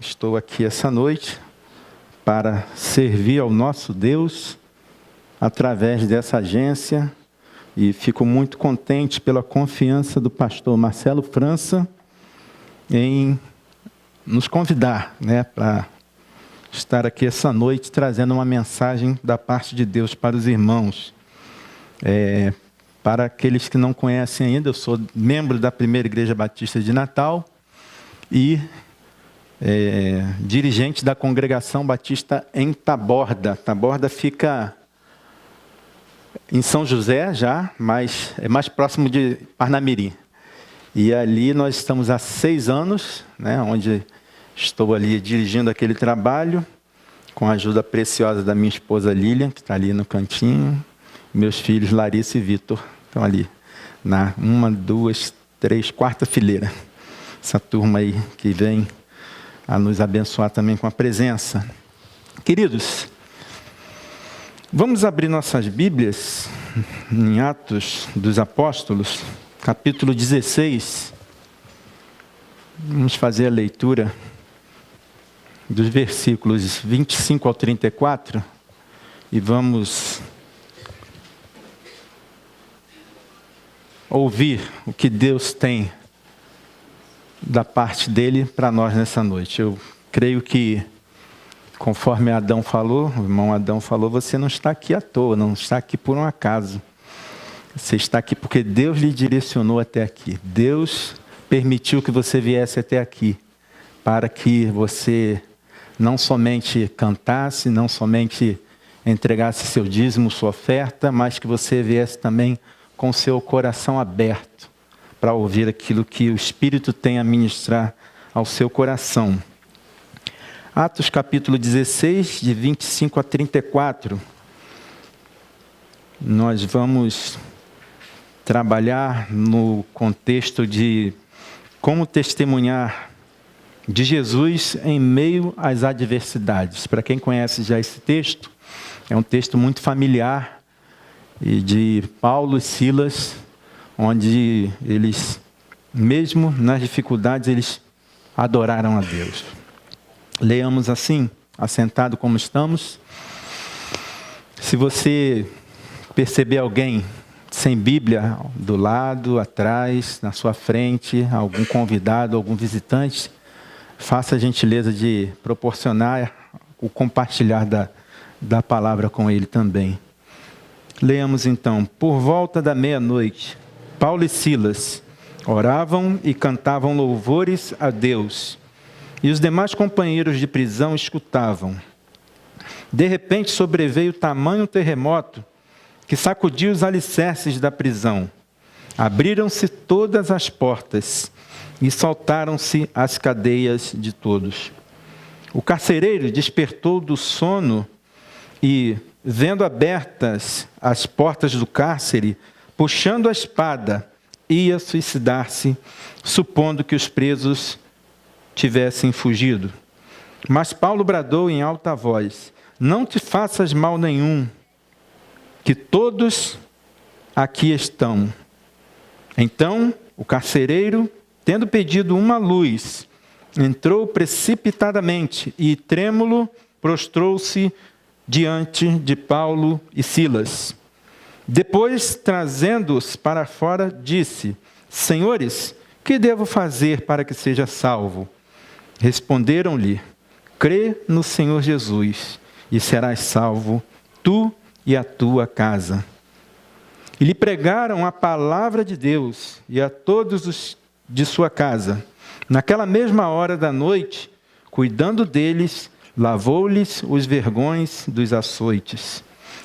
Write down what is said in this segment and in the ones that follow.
Estou aqui essa noite para servir ao nosso Deus através dessa agência e fico muito contente pela confiança do pastor Marcelo França em nos convidar, para estar aqui essa noite trazendo uma mensagem da parte de Deus para os irmãos. Para aqueles que não conhecem ainda, eu sou membro da Primeira Igreja Batista de Natal e dirigente da Congregação Batista em Taborda. Taborda fica em São José já, mas é mais próximo de Parnamirim. E ali nós estamos há 6 anos, onde estou ali dirigindo aquele trabalho, com a ajuda preciosa da minha esposa Lília, que está ali no cantinho, meus filhos Larissa e Vitor estão ali, na 1, 2, 3, 4ª fileira. Essa turma aí que vem a nos abençoar também com a presença. Queridos, vamos abrir nossas Bíblias em Atos dos Apóstolos, capítulo 16. Vamos fazer a leitura dos versículos 25 ao 34 e vamos ouvir o que Deus tem da parte dele para nós nessa noite. Eu creio que, conforme Adão falou, o irmão Adão falou, você não está aqui à toa, não está aqui por um acaso. Você está aqui porque Deus lhe direcionou até aqui. Deus permitiu que você viesse até aqui, para que você não somente cantasse, não somente entregasse seu dízimo, sua oferta, mas que você viesse também com seu coração aberto, para ouvir aquilo que o Espírito tem a ministrar ao seu coração. Atos capítulo 16, de 25 a 34. Nós vamos trabalhar no contexto de como testemunhar de Jesus em meio às adversidades. Para quem conhece já esse texto, é um texto muito familiar, e de Paulo e Silas, onde eles, mesmo nas dificuldades, eles adoraram a Deus. Leamos assim, assentado como estamos. Se você perceber alguém sem Bíblia do lado, atrás, na sua frente, algum convidado, algum visitante, faça a gentileza de proporcionar o compartilhar da palavra com ele também. Leamos então. Por volta da meia-noite, Paulo e Silas oravam e cantavam louvores a Deus, e os demais companheiros de prisão escutavam. De repente sobreveio tamanho terremoto que sacudiu os alicerces da prisão. Abriram-se todas as portas e soltaram-se as cadeias de todos. O carcereiro despertou do sono e, vendo abertas as portas do cárcere, puxando a espada, ia suicidar-se, supondo que os presos tivessem fugido. Mas Paulo bradou em alta voz: não te faças mal nenhum, que todos aqui estão. Então, o carcereiro, tendo pedido uma luz, entrou precipitadamente e, trêmulo, prostrou-se diante de Paulo e Silas. Depois, trazendo-os para fora, disse: Senhores, que devo fazer para que seja salvo? Responderam-lhe: crê no Senhor Jesus, e serás salvo, tu e a tua casa. E lhe pregaram a palavra de Deus e a todos os de sua casa. Naquela mesma hora da noite, cuidando deles, lavou-lhes os vergões dos açoites.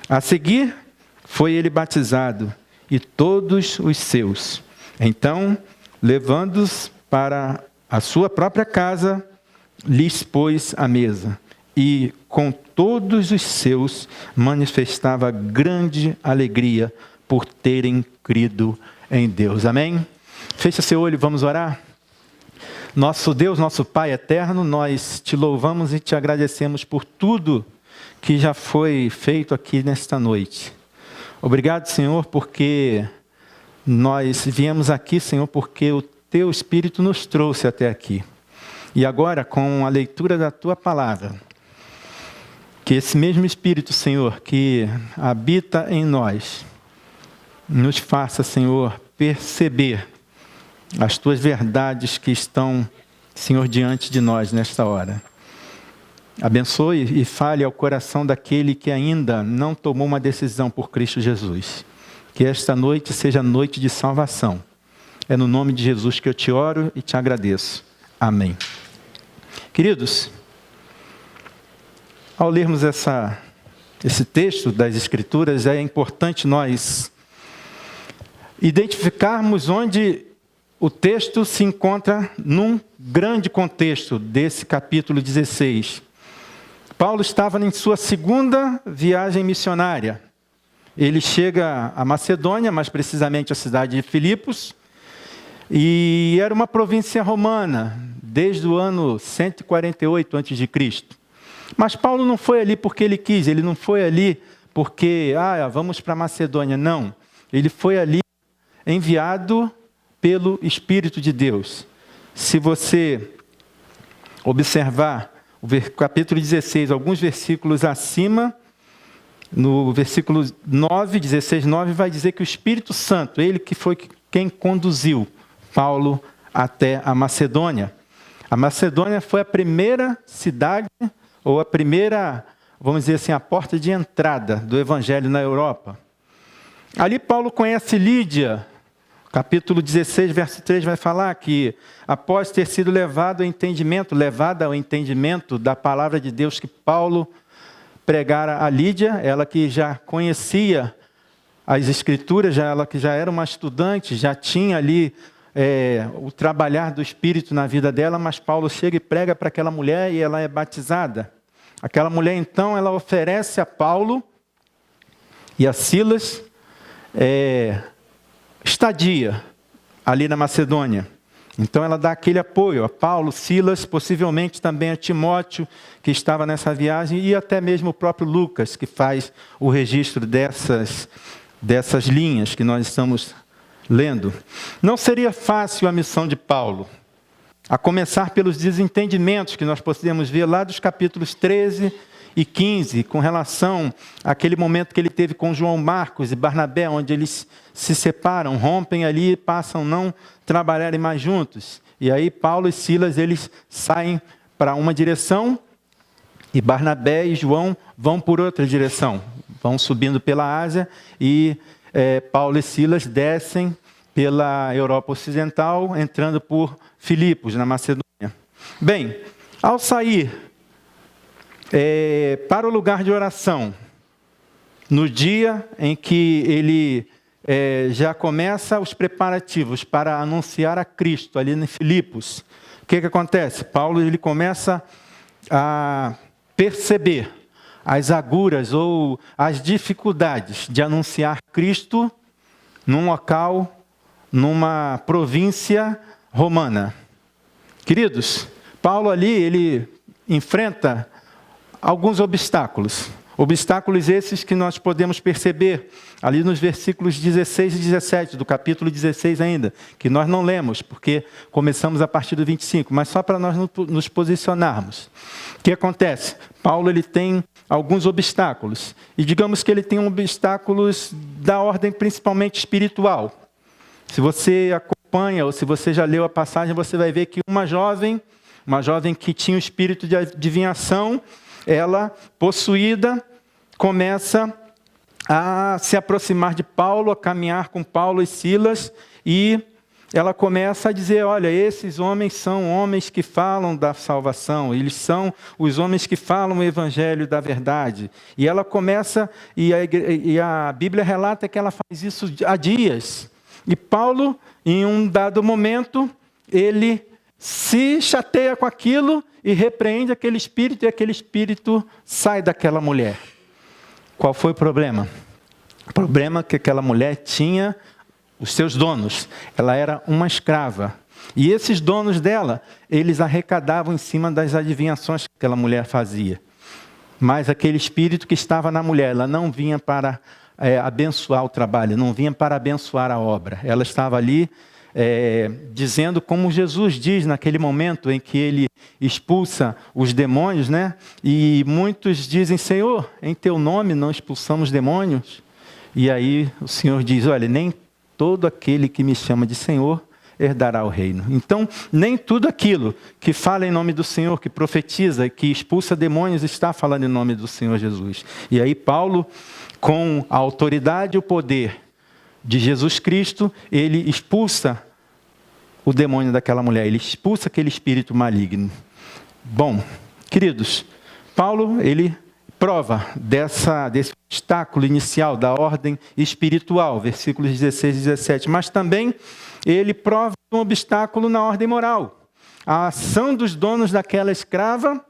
A seguir, foi ele batizado, e todos os seus. Então, levando-os para a sua própria casa, lhes pôs a mesa. E, com todos os seus, manifestava grande alegria por terem crido em Deus. Amém? Fecha seu olho e vamos orar. Nosso Deus, nosso Pai eterno, nós te louvamos e te agradecemos por tudo que já foi feito aqui nesta noite. Obrigado, Senhor, porque nós viemos aqui, Senhor, porque o Teu Espírito nos trouxe até aqui. E agora, com a leitura da Tua palavra, que esse mesmo Espírito, Senhor, que habita em nós, nos faça, Senhor, perceber as Tuas verdades que estão, Senhor, diante de nós nesta hora. Abençoe e fale ao coração daquele que ainda não tomou uma decisão por Cristo Jesus. Que esta noite seja noite de salvação. É no nome de Jesus que eu te oro e te agradeço. Amém. Queridos, ao lermos esse texto das Escrituras, é importante nós identificarmos onde o texto se encontra num grande contexto desse capítulo 16. Paulo estava em sua segunda viagem missionária. Ele chega a Macedônia, mais precisamente a cidade de Filipos, e era uma província romana, desde o ano 148 a.C. Mas Paulo não foi ali porque ele quis, ele não foi ali porque, vamos para Macedônia, não. Ele foi ali enviado pelo Espírito de Deus. Se você observar o capítulo 16, alguns versículos acima, no versículo 9, 16, 9, vai dizer que o Espírito Santo, ele que foi quem conduziu Paulo até a Macedônia. A Macedônia foi a primeira cidade, ou a primeira, vamos dizer assim, a porta de entrada do Evangelho na Europa. Ali Paulo conhece Lídia. Capítulo 16, verso 3 vai falar que, após ter sido levada ao entendimento da palavra de Deus que Paulo pregara a Lídia, ela que já conhecia as Escrituras, ela que já era uma estudante, já tinha ali o trabalhar do Espírito na vida dela, mas Paulo chega e prega para aquela mulher e ela é batizada. Aquela mulher, então, ela oferece a Paulo e a Silas estadia ali na Macedônia. Então ela dá aquele apoio a Paulo, Silas, possivelmente também a Timóteo, que estava nessa viagem, e até mesmo o próprio Lucas, que faz o registro dessas linhas que nós estamos lendo. Não seria fácil a missão de Paulo, a começar pelos desentendimentos que nós podemos ver lá dos capítulos 13 e 15, com relação àquele momento que ele teve com João Marcos e Barnabé, onde eles se separam, rompem ali e passam a não trabalharem mais juntos. E aí Paulo e Silas, eles saem para uma direção e Barnabé e João vão por outra direção. Vão subindo pela Ásia e Paulo e Silas descem pela Europa Ocidental, entrando por Filipos, na Macedônia. Bem, ao sair para o lugar de oração, no dia em que ele já começa os preparativos para anunciar a Cristo ali em Filipos, o que acontece? Paulo ele começa a perceber as agruras ou as dificuldades de anunciar Cristo num local, numa província romana. Queridos, Paulo ali ele enfrenta alguns obstáculos. Obstáculos esses que nós podemos perceber ali nos versículos 16 e 17 do capítulo 16 ainda, que nós não lemos, porque começamos a partir do 25, mas só para nós nos posicionarmos. O que acontece? Paulo ele tem alguns obstáculos, e digamos que ele tem obstáculos da ordem principalmente espiritual. Se você acompanha, ou se você já leu a passagem, você vai ver que uma jovem que tinha o espírito de adivinhação, ela, possuída, começa a se aproximar de Paulo, a caminhar com Paulo e Silas, e ela começa a dizer, olha, esses homens são homens que falam da salvação, eles são os homens que falam o evangelho da verdade. E ela começa, e a Bíblia relata que ela faz isso há dias. E Paulo, em um dado momento, ele se chateia com aquilo e repreende aquele espírito, e aquele espírito sai daquela mulher. Qual foi o problema? O problema é que aquela mulher tinha os seus donos. Ela era uma escrava. E esses donos dela, eles arrecadavam em cima das adivinhações que aquela mulher fazia. Mas aquele espírito que estava na mulher, ela não vinha para abençoar o trabalho, não vinha para abençoar a obra. Ela estava ali dizendo como Jesus diz naquele momento em que ele expulsa os demônios, né? E muitos dizem: Senhor, em teu nome não expulsamos demônios. E aí o Senhor diz: olha, nem todo aquele que me chama de Senhor herdará o reino. Então, nem tudo aquilo que fala em nome do Senhor, que profetiza, que expulsa demônios, está falando em nome do Senhor Jesus. E aí Paulo, com a autoridade e o poder de Jesus Cristo, ele expulsa o demônio daquela mulher, ele expulsa aquele espírito maligno. Bom, queridos, Paulo, ele prova desse obstáculo inicial da ordem espiritual, versículos 16 e 17, mas também ele prova um obstáculo na ordem moral. A ação dos donos daquela escrava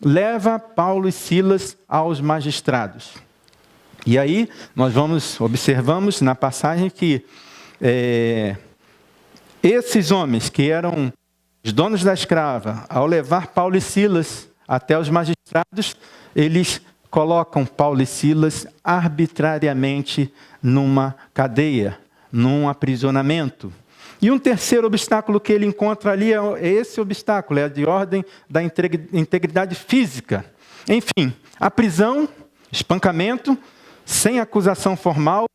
leva Paulo e Silas aos magistrados. E aí nós observamos na passagem que esses homens que eram os donos da escrava, ao levar Paulo e Silas até os magistrados, eles colocam Paulo e Silas arbitrariamente numa cadeia, num aprisionamento. E um terceiro obstáculo que ele encontra ali é esse obstáculo, é de ordem da integridade física. Enfim, a prisão, espancamento, sem acusação formal,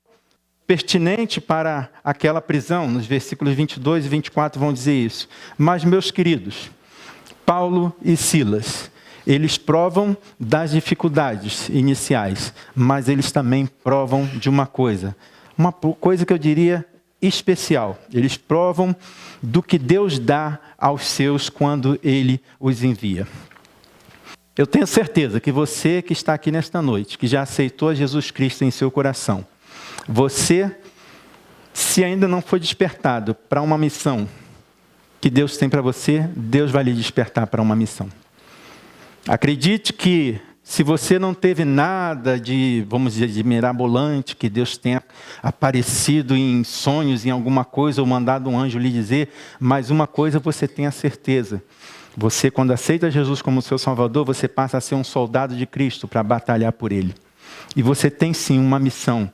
pertinente para aquela prisão. Nos versículos 22 e 24 vão dizer isso. Mas, meus queridos, Paulo e Silas, eles provam das dificuldades iniciais, mas eles também provam de uma coisa que eu diria especial. Eles provam do que Deus dá aos seus quando Ele os envia. Eu tenho certeza que você que está aqui nesta noite, que já aceitou Jesus Cristo em seu coração, você, se ainda não foi despertado para uma missão que Deus tem para você, Deus vai lhe despertar para uma missão. Acredite que se você não teve nada de, vamos dizer, de mirabolante, que Deus tenha aparecido em sonhos, em alguma coisa, ou mandado um anjo lhe dizer, mas uma coisa você tem a certeza. Você, quando aceita Jesus como seu Salvador, você passa a ser um soldado de Cristo para batalhar por Ele. E você tem sim uma missão,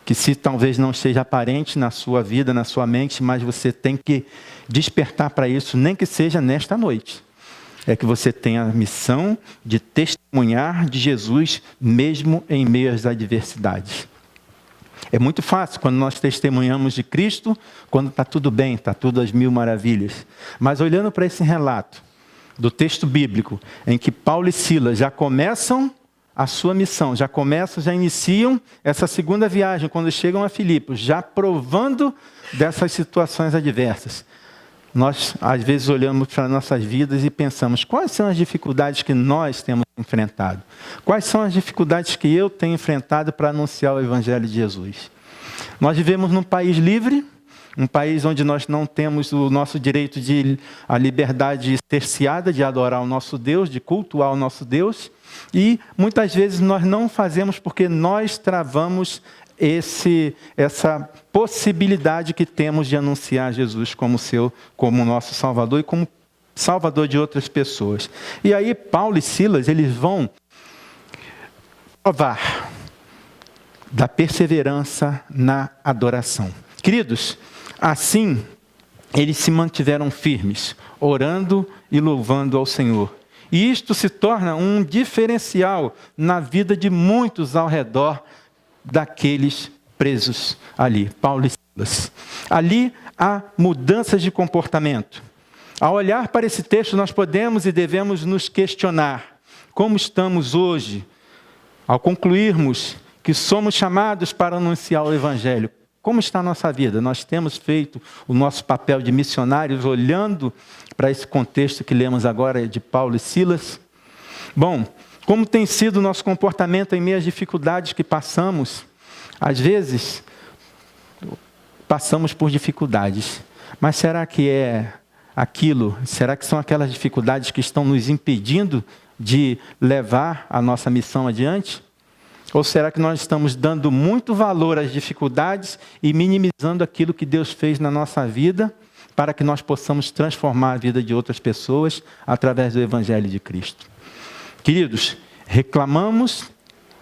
que se talvez não esteja aparente na sua vida, na sua mente, mas você tem que despertar para isso, nem que seja nesta noite. É que você tem a missão de testemunhar de Jesus, mesmo em meio às adversidades. É muito fácil quando nós testemunhamos de Cristo, quando está tudo bem, está tudo às mil maravilhas. Mas olhando para esse relato do texto bíblico, em que Paulo e Silas já começam a sua missão, já iniciam essa segunda viagem, quando chegam a Filipos, já provando dessas situações adversas. Nós, às vezes, olhamos para nossas vidas e pensamos, quais são as dificuldades que nós temos enfrentado? Quais são as dificuldades que eu tenho enfrentado para anunciar o Evangelho de Jesus? Nós vivemos num país livre, um país onde nós não temos o nosso direito a liberdade cerceada de adorar o nosso Deus, de cultuar o nosso Deus, e muitas vezes nós não fazemos porque nós travamos essa possibilidade que temos de anunciar Jesus como nosso Salvador e como Salvador de outras pessoas. E aí Paulo e Silas, eles vão provar da perseverança na adoração. Queridos, assim eles se mantiveram firmes, orando e louvando ao Senhor. E isto se torna um diferencial na vida de muitos ao redor daqueles presos ali, Paulo e Silas. Ali há mudanças de comportamento. Ao olhar para esse texto, nós podemos e devemos nos questionar como estamos hoje, ao concluirmos que somos chamados para anunciar o Evangelho. Como está a nossa vida? Nós temos feito o nosso papel de missionários, olhando para esse contexto que lemos agora de Paulo e Silas? Bom, como tem sido o nosso comportamento em meio às dificuldades que passamos? Às vezes, passamos por dificuldades, mas será que é aquilo? Será que são aquelas dificuldades que estão nos impedindo de levar a nossa missão adiante? Ou será que nós estamos dando muito valor às dificuldades e minimizando aquilo que Deus fez na nossa vida para que nós possamos transformar a vida de outras pessoas através do Evangelho de Cristo? Queridos, reclamamos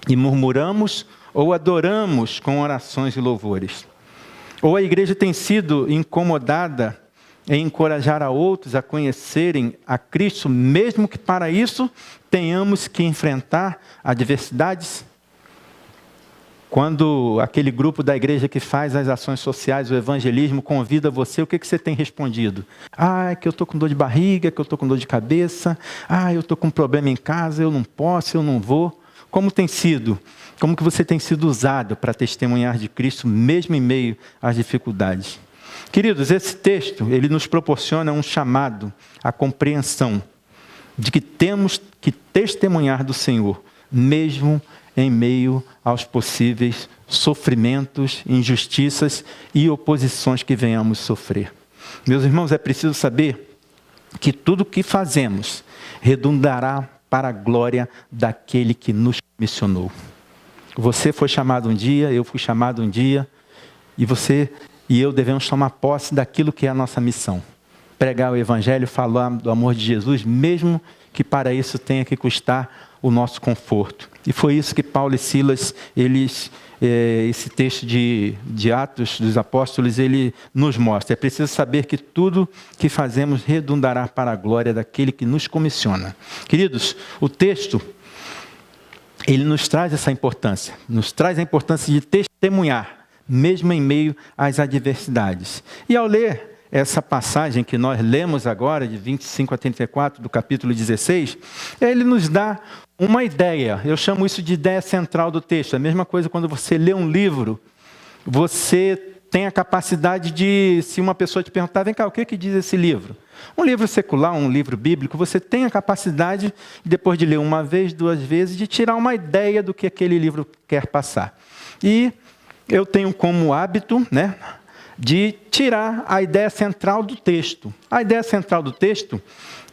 e murmuramos ou adoramos com orações e louvores? Ou a igreja tem sido incomodada em encorajar a outros a conhecerem a Cristo, mesmo que para isso tenhamos que enfrentar adversidades? Quando aquele grupo da igreja que faz as ações sociais, o evangelismo, convida você, o que você tem respondido? É que eu estou com dor de barriga, que eu estou com dor de cabeça, eu estou com um problema em casa, eu não posso, eu não vou. Como tem sido? Como que você tem sido usado para testemunhar de Cristo, mesmo em meio às dificuldades? Queridos, esse texto, ele nos proporciona um chamado à compreensão de que temos que testemunhar do Senhor, mesmo em meio aos possíveis sofrimentos, injustiças e oposições que venhamos sofrer. Meus irmãos, é preciso saber que tudo o que fazemos redundará para a glória daquele que nos missionou. Você foi chamado um dia, eu fui chamado um dia, e você e eu devemos tomar posse daquilo que é a nossa missão. Pregar o Evangelho, falar do amor de Jesus, mesmo que para isso tenha que custar o nosso conforto. E foi isso que Paulo e Silas, esse texto de Atos dos Apóstolos, ele nos mostra. É preciso saber que tudo que fazemos redundará para a glória daquele que nos comissiona. Queridos, o texto, ele nos traz essa importância. Nos traz a importância de testemunhar, mesmo em meio às adversidades. E ao ler essa passagem que nós lemos agora, de 25 a 34, do capítulo 16, ele nos dá uma ideia. Eu chamo isso de ideia central do texto. A mesma coisa quando você lê um livro, você tem a capacidade de, se uma pessoa te perguntar, vem cá, o que diz esse livro? Um livro secular, um livro bíblico, você tem a capacidade, depois de ler uma vez, duas vezes, de tirar uma ideia do que aquele livro quer passar. E eu tenho como hábito, de tirar a ideia central do texto. A ideia central do texto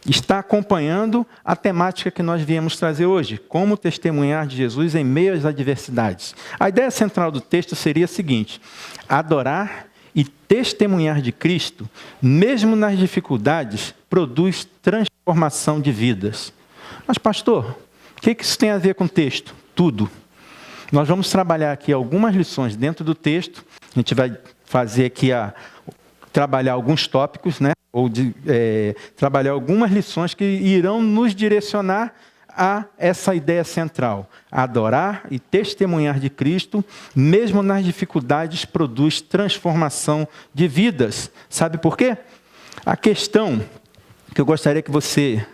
está acompanhando a temática que nós viemos trazer hoje, como testemunhar de Jesus em meio às adversidades. A ideia central do texto seria a seguinte: adorar e testemunhar de Cristo, mesmo nas dificuldades, produz transformação de vidas. Mas, pastor, o que isso tem a ver com o texto? Tudo. Nós vamos trabalhar aqui algumas lições dentro do texto. A gente vai fazer aqui trabalhar alguns tópicos, ou trabalhar algumas lições que irão nos direcionar a essa ideia central. Adorar e testemunhar de Cristo, mesmo nas dificuldades, produz transformação de vidas. Sabe por quê? A questão que eu gostaria que você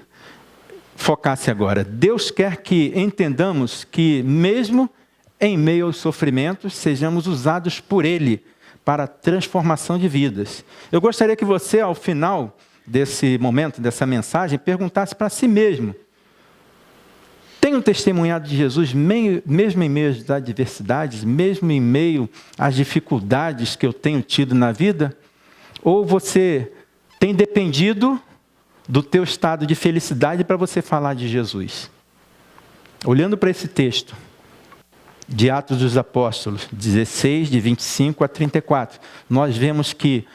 focasse agora. Deus quer que entendamos que, mesmo em meio aos sofrimentos, sejamos usados por Ele para a transformação de vidas. Eu gostaria que você, ao final desse momento, dessa mensagem, perguntasse para si mesmo: tenho testemunhado de Jesus mesmo em meio às adversidades, mesmo em meio às dificuldades que eu tenho tido na vida? Ou você tem dependido do teu estado de felicidade para você falar de Jesus? Olhando para esse texto de Atos dos Apóstolos, 16, de 25 a 34, nós vemos que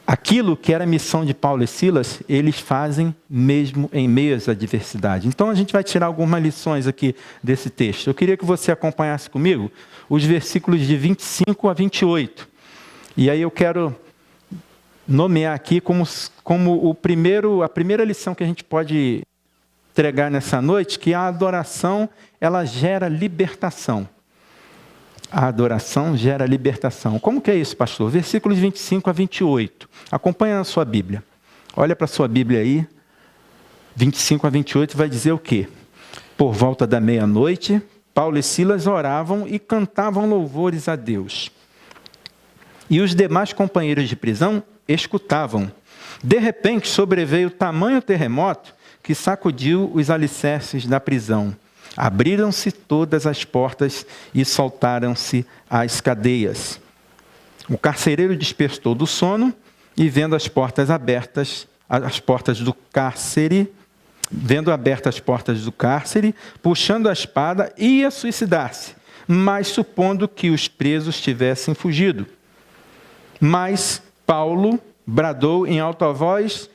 aquilo que era a missão de Paulo e Silas, eles fazem mesmo em meio às adversidades. Então a gente vai tirar algumas lições aqui desse texto. Eu queria que você acompanhasse comigo os versículos de 25 a 28. E aí eu quero nomear aqui como a primeira lição que a gente pode entregar nessa noite, que a adoração, ela gera libertação. A adoração gera libertação. Como que é isso, pastor? Versículos 25 a 28. Acompanha na sua Bíblia. Olha para a sua Bíblia aí. 25 a 28 vai dizer o quê? Por volta da meia-noite, Paulo e Silas oravam e cantavam louvores a Deus. E os demais companheiros de prisão escutavam. De repente, sobreveio tamanho terremoto que sacudiu os alicerces da prisão. Abriram-se todas as portas e soltaram-se as cadeias. O carcereiro despertou do sono e, vendo as portas abertas, vendo abertas as portas do cárcere, puxando a espada, ia suicidar-se, mas supondo que os presos tivessem fugido. Mas Paulo bradou em alta voz,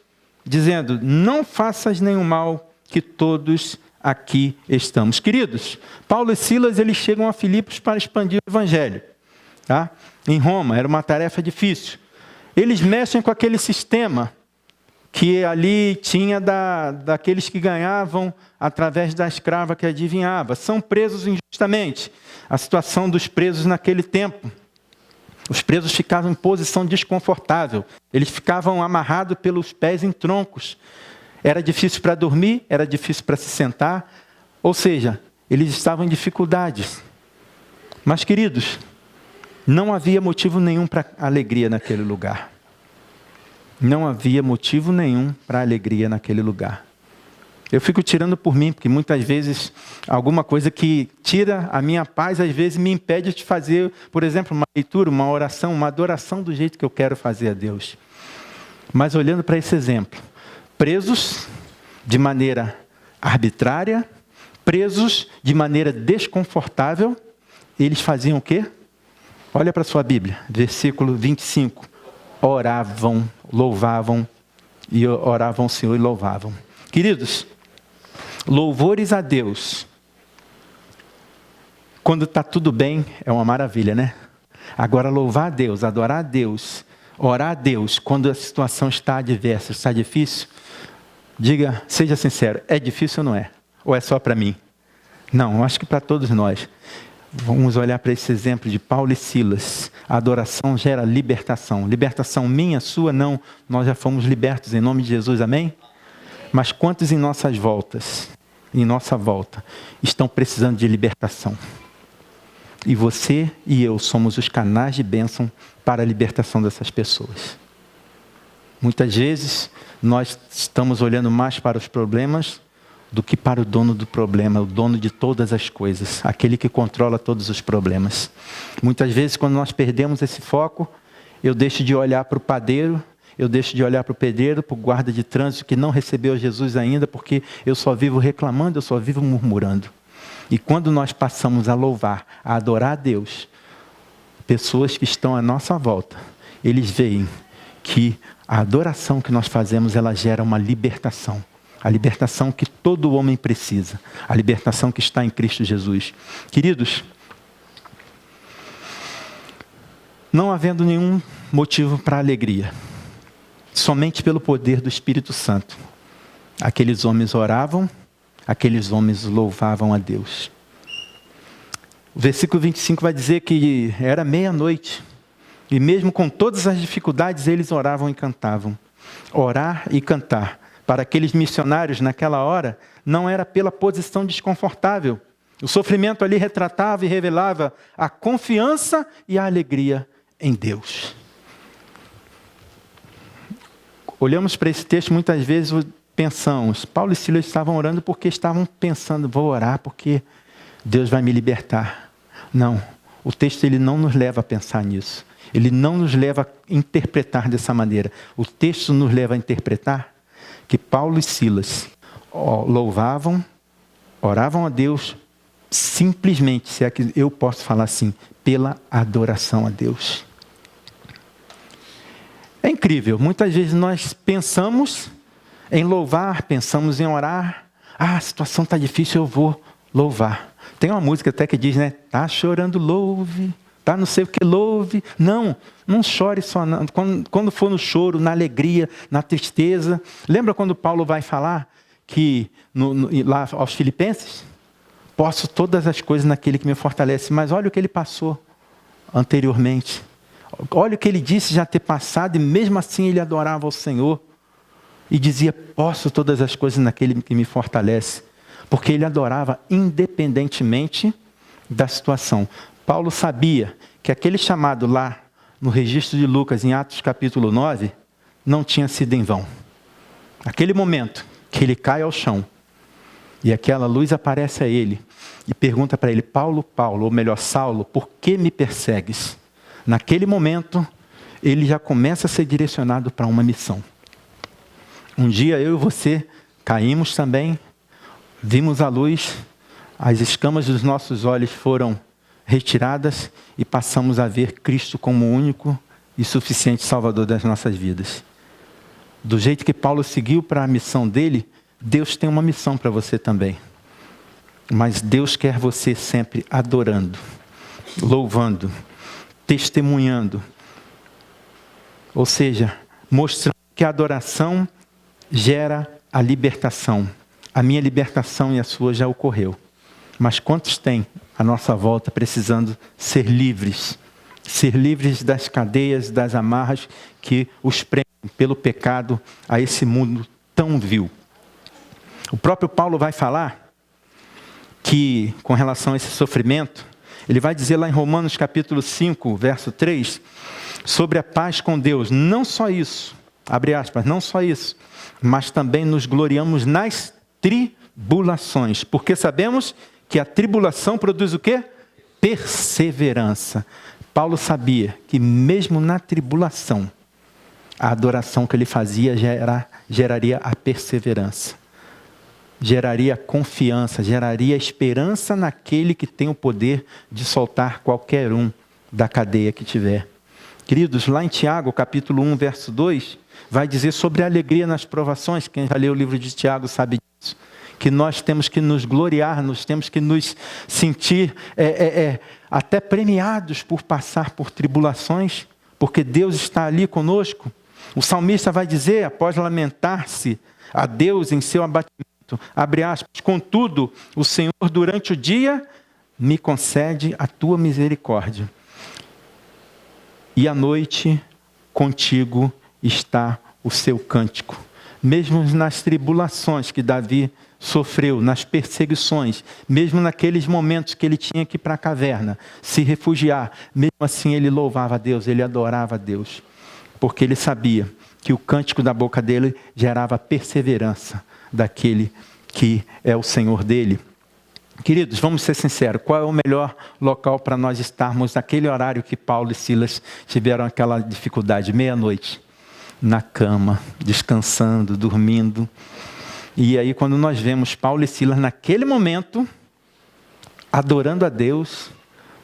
dizendo: não faças nenhum mal, que todos aqui estamos. Queridos, Paulo e Silas, eles chegam a Filipos para expandir o Evangelho. Tá? em Roma, era uma tarefa difícil. Eles mexem com aquele sistema que ali tinha daqueles que ganhavam através da escrava que adivinhava. São presos injustamente. A situação dos presos naquele tempo. Os presos ficavam em posição desconfortável. Eles ficavam amarrados pelos pés em troncos. Era difícil para dormir, era difícil para se sentar. Ou seja, eles estavam em dificuldades. Mas, queridos, não havia motivo nenhum para alegria naquele lugar. Não havia motivo nenhum para alegria naquele lugar. Eu fico tirando por mim, porque muitas vezes alguma coisa que tira a minha paz, às vezes me impede de fazer, por exemplo, uma leitura, uma oração, uma adoração do jeito que eu quero fazer a Deus. Mas olhando para esse exemplo, presos de maneira arbitrária, presos de maneira desconfortável, eles faziam o quê? Olha para a sua Bíblia, versículo 25. Oravam, louvavam, e oravam ao Senhor e louvavam. Queridos, louvores a Deus, quando está tudo bem, é uma maravilha, né? Agora, louvar a Deus, adorar a Deus, orar a Deus, quando a situação está adversa, está difícil, diga, seja sincero, é difícil ou não é? Ou é só para mim? Não, acho que para todos nós. Vamos olhar para esse exemplo de Paulo e Silas. A adoração gera libertação. Libertação minha, sua, não. Nós já fomos libertos em nome de Jesus, amém? Mas quantos em nossa volta, estão precisando de libertação? E você e eu somos os canais de bênção para a libertação dessas pessoas. Muitas vezes, nós estamos olhando mais para os problemas do que para o dono do problema, o dono de todas as coisas, aquele que controla todos os problemas. Muitas vezes, quando nós perdemos esse foco, eu deixo de olhar para o padeiro, eu deixo de olhar para o pedreiro, para o guarda de trânsito que não recebeu Jesus ainda, porque eu só vivo reclamando, eu só vivo murmurando. E quando nós passamos a louvar, a adorar a Deus, pessoas que estão à nossa volta, eles veem que a adoração que nós fazemos, ela gera uma libertação. A libertação que todo homem precisa. A libertação que está em Cristo Jesus. Queridos, não havendo nenhum motivo para alegria, somente pelo poder do Espírito Santo, aqueles homens oravam, aqueles homens louvavam a Deus. O versículo 25 vai dizer que era meia-noite, e mesmo com todas as dificuldades, eles oravam e cantavam. Orar e cantar, para aqueles missionários naquela hora, não era pela posição desconfortável. O sofrimento ali retratava e revelava a confiança e a alegria em Deus. Olhamos para esse texto, muitas vezes pensamos, Paulo e Silas estavam orando porque estavam pensando, vou orar porque Deus vai me libertar. Não, o texto ele não nos leva a pensar nisso. Ele não nos leva a interpretar dessa maneira. O texto nos leva a interpretar que Paulo e Silas louvavam, oravam a Deus, simplesmente, se é que eu posso falar assim, pela adoração a Deus. É incrível, muitas vezes nós pensamos em louvar, pensamos em orar, a situação está difícil, eu vou louvar. Tem uma música até que diz, né, tá chorando, louve, tá não sei o que, louve. Não chore só, não. Quando for no choro, na alegria, na tristeza. Lembra quando Paulo vai falar que lá aos Filipenses? Posso todas as coisas naquele que me fortalece. Mas olha o que ele passou anteriormente. Olha o que ele disse já ter passado e mesmo assim ele adorava ao Senhor. E dizia, posso todas as coisas naquele que me fortalece. Porque ele adorava independentemente da situação. Paulo sabia que aquele chamado lá no registro de Lucas, em Atos capítulo 9, não tinha sido em vão. Naquele momento que ele cai ao chão e aquela luz aparece a ele e pergunta para ele, Paulo, ou melhor, Saulo, por que me persegues? Naquele momento, ele já começa a ser direcionado para uma missão. Um dia eu e você caímos também, vimos a luz, as escamas dos nossos olhos foram retiradas e passamos a ver Cristo como o único e suficiente Salvador das nossas vidas. Do jeito que Paulo seguiu para a missão dele, Deus tem uma missão para você também. Mas Deus quer você sempre adorando, louvando, testemunhando. Ou seja, mostrando que a adoração gera a libertação. A minha libertação e a sua já ocorreu. Mas quantos têm à nossa volta precisando ser livres? Ser livres das cadeias, das amarras que os prendem pelo pecado a esse mundo tão vil. O próprio Paulo vai falar que, com relação a esse sofrimento, ele vai dizer lá em Romanos capítulo 5, verso 3, sobre a paz com Deus. Não só isso, abre aspas, não só isso, mas também nos gloriamos nas tribulações, porque sabemos que a tribulação produz o quê? Perseverança. Paulo sabia que mesmo na tribulação, a adoração que ele fazia geraria a perseverança. Geraria confiança, geraria esperança naquele que tem o poder de soltar qualquer um da cadeia que tiver. Queridos, lá em Tiago, capítulo 1, verso 2, vai dizer sobre a alegria nas provações. Quem já leu o livro de Tiago sabe disso. Que nós temos que nos gloriar, nós temos que nos sentir até premiados por passar por tribulações, porque Deus está ali conosco. O salmista vai dizer, após lamentar-se a Deus em seu abatimento, abre aspas, contudo, o Senhor durante o dia me concede a tua misericórdia. E à noite contigo está o seu cântico. Mesmo nas tribulações que Davi sofreu, nas perseguições, mesmo naqueles momentos que ele tinha que ir para a caverna, se refugiar, mesmo assim ele louvava a Deus, ele adorava a Deus, porque ele sabia que o cântico da boca dele gerava perseverança daquele que é o Senhor dele. Queridos, vamos ser sinceros, qual é o melhor local para nós estarmos naquele horário que Paulo e Silas tiveram aquela dificuldade, meia-noite? Na cama, descansando, dormindo. E aí quando nós vemos Paulo e Silas naquele momento, adorando a Deus,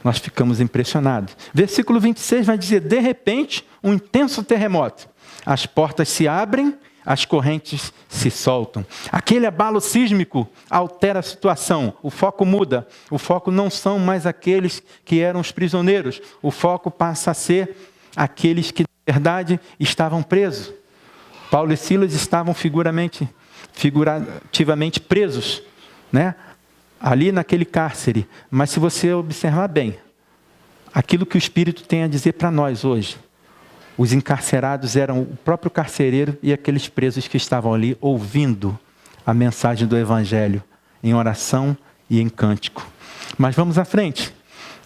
nós ficamos impressionados. Versículo 26 vai dizer, de repente, um intenso terremoto. As portas se abrem, as correntes se soltam. Aquele abalo sísmico altera a situação, o foco muda. O foco não são mais aqueles que eram os prisioneiros. O foco passa a ser aqueles que, na verdade, estavam presos. Paulo e Silas estavam figurativamente presos, né? Ali naquele cárcere. Mas se você observar bem, aquilo que o Espírito tem a dizer para nós hoje, os encarcerados eram o próprio carcereiro e aqueles presos que estavam ali ouvindo a mensagem do Evangelho, em oração e em cântico. Mas vamos à frente.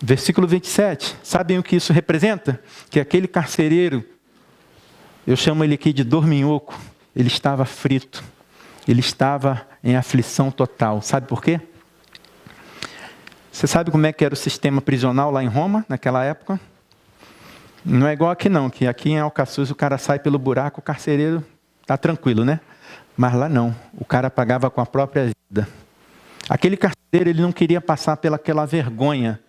Versículo 27. Sabem o que isso representa? Que aquele carcereiro, eu chamo ele aqui de dorminhoco, ele estava frito. Ele estava em aflição total. Sabe por quê? Você sabe como é que era o sistema prisional lá em Roma, naquela época? Não é igual aqui não, que aqui em Alcaçuz o cara sai pelo buraco, o carcereiro está tranquilo, né? Mas lá não, o cara pagava com a própria vida. Aquele carcereiro, ele não queria passar pelaquela vergonha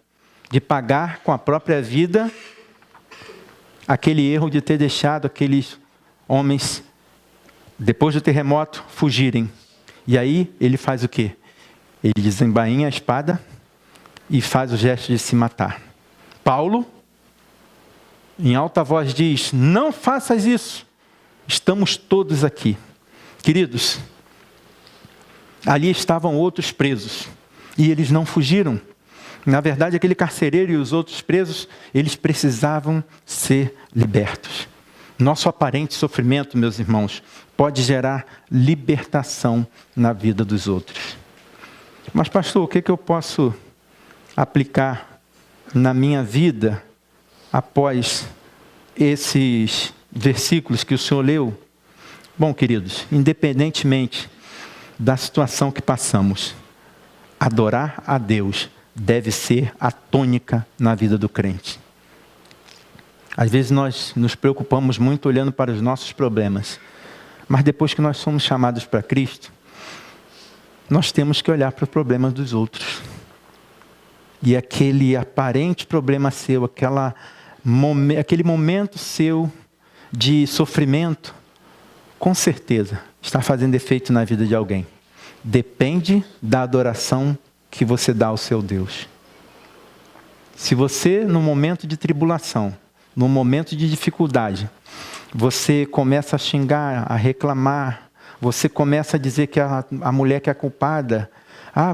de pagar com a própria vida aquele erro de ter deixado aqueles homens, depois do terremoto, fugirem. E aí ele faz o quê? Ele desembainha a espada e faz o gesto de se matar. Paulo, em alta voz diz, não faças isso, estamos todos aqui. Queridos, ali estavam outros presos, e eles não fugiram. Na verdade, aquele carcereiro e os outros presos, eles precisavam ser libertos. Nosso aparente sofrimento, meus irmãos, pode gerar libertação na vida dos outros. Mas pastor, o que eu posso aplicar na minha vida após esses versículos que o senhor leu? Bom, queridos, independentemente da situação que passamos, adorar a Deus deve ser a tônica na vida do crente. Às vezes nós nos preocupamos muito olhando para os nossos problemas, mas depois que nós somos chamados para Cristo, nós temos que olhar para os problemas dos outros. E aquele aparente problema seu, aquele momento seu de sofrimento, com certeza está fazendo efeito na vida de alguém. Depende da adoração que você dá ao seu Deus. Se você, no momento de tribulação, no momento de dificuldade, você começa a xingar, a reclamar, você começa a dizer que a mulher que é culpada,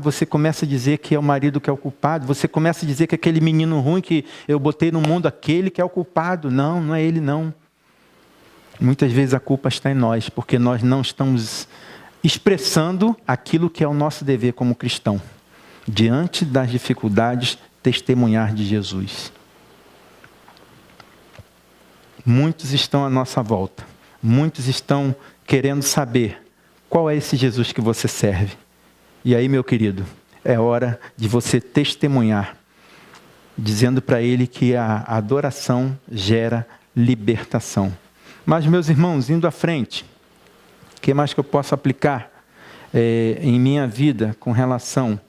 você começa a dizer que é o marido que é o culpado, você começa a dizer que aquele menino ruim que eu botei no mundo, aquele que é o culpado. Não, não é ele não. Muitas vezes a culpa está em nós, porque nós não estamos expressando aquilo que é o nosso dever como cristão. Diante das dificuldades, testemunhar de Jesus. Muitos estão à nossa volta. Muitos estão querendo saber qual é esse Jesus que você serve. E aí, meu querido, é hora de você testemunhar, dizendo para ele que a adoração gera libertação. Mas, meus irmãos, indo à frente, o que mais que eu posso aplicar em minha vida com relação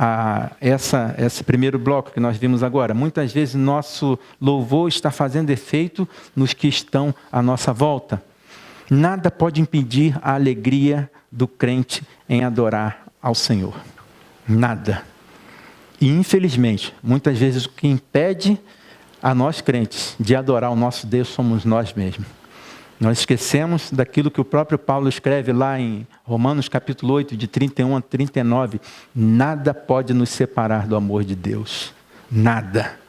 a esse primeiro bloco que nós vimos agora? Muitas vezes nosso louvor está fazendo efeito nos que estão à nossa volta. Nada pode impedir a alegria do crente em adorar ao Senhor. Nada. E infelizmente, muitas vezes o que impede a nós crentes de adorar o nosso Deus somos nós mesmos. Nós esquecemos daquilo que o próprio Paulo escreve lá em Romanos capítulo 8, de 31 a 39. Nada pode nos separar do amor de Deus. Nada.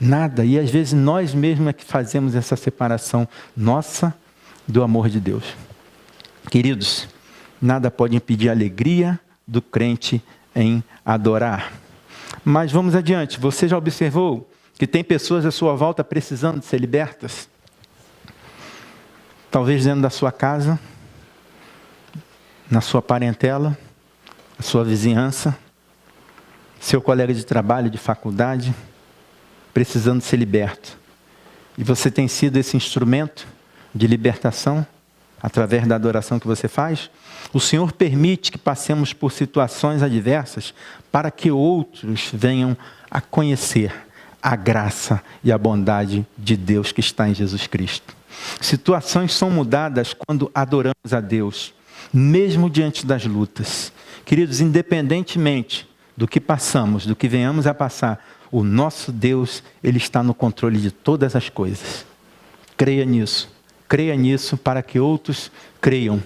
Nada. E às vezes nós mesmos é que fazemos essa separação nossa do amor de Deus. Queridos, nada pode impedir a alegria do crente em adorar. Mas vamos adiante. Você já observou que tem pessoas à sua volta precisando de ser libertas? Talvez dentro da sua casa, na sua parentela, na sua vizinhança, seu colega de trabalho, de faculdade, precisando ser liberto. E você tem sido esse instrumento de libertação através da adoração que você faz? O Senhor permite que passemos por situações adversas para que outros venham a conhecer a graça e a bondade de Deus que está em Jesus Cristo. Situações são mudadas quando adoramos a Deus, mesmo diante das lutas. Queridos, independentemente do que passamos, do que venhamos a passar, o nosso Deus, Ele está no controle de todas as coisas. Creia nisso para que outros creiam,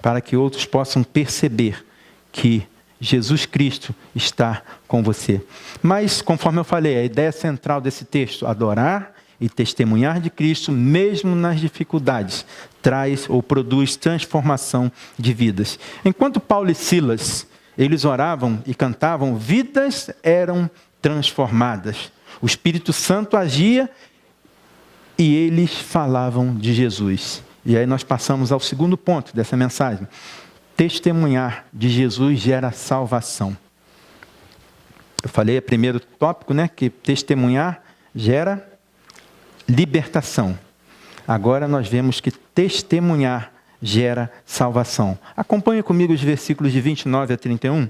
para que outros possam perceber que Jesus Cristo está com você. Mas, conforme eu falei, a ideia central desse texto, adorar e testemunhar de Cristo, mesmo nas dificuldades, traz ou produz transformação de vidas. Enquanto Paulo e Silas, eles oravam e cantavam, vidas eram transformadas. O Espírito Santo agia e eles falavam de Jesus. E aí nós passamos ao segundo ponto dessa mensagem. Testemunhar de Jesus gera salvação. Eu falei, primeiro tópico, que testemunhar gera libertação. Agora nós vemos que testemunhar gera salvação. Acompanhe comigo os versículos de 29 a 31.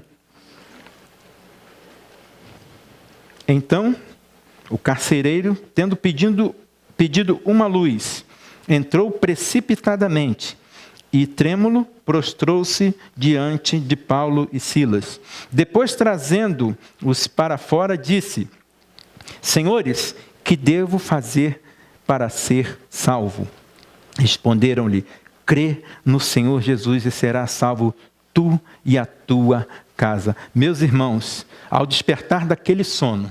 Então, o carcereiro, tendo pedido uma luz, entrou precipitadamente e, trêmulo, prostrou-se diante de Paulo e Silas. Depois, trazendo-os para fora, disse: Senhores, que devo fazer para ser salvo? Responderam-lhe: crê no Senhor Jesus e serás salvo tu e a tua casa. Meus irmãos, ao despertar daquele sono,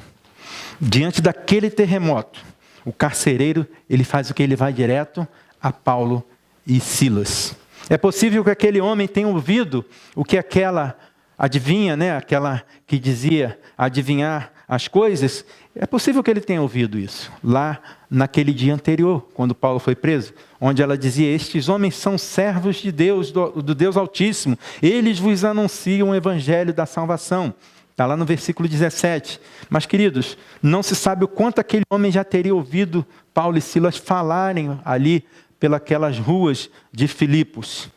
diante daquele terremoto, o carcereiro, ele faz o que? Ele vai direto a Paulo e Silas. É possível que aquele homem tenha ouvido o que aquela adivinha, aquela que dizia adivinhar as coisas, é possível que ele tenha ouvido isso, lá naquele dia anterior, quando Paulo foi preso, onde ela dizia: estes homens são servos de Deus, do Deus Altíssimo, eles vos anunciam o evangelho da salvação. Está lá no versículo 17. Mas, queridos, não se sabe o quanto aquele homem já teria ouvido Paulo e Silas falarem ali pelas ruas de Filipos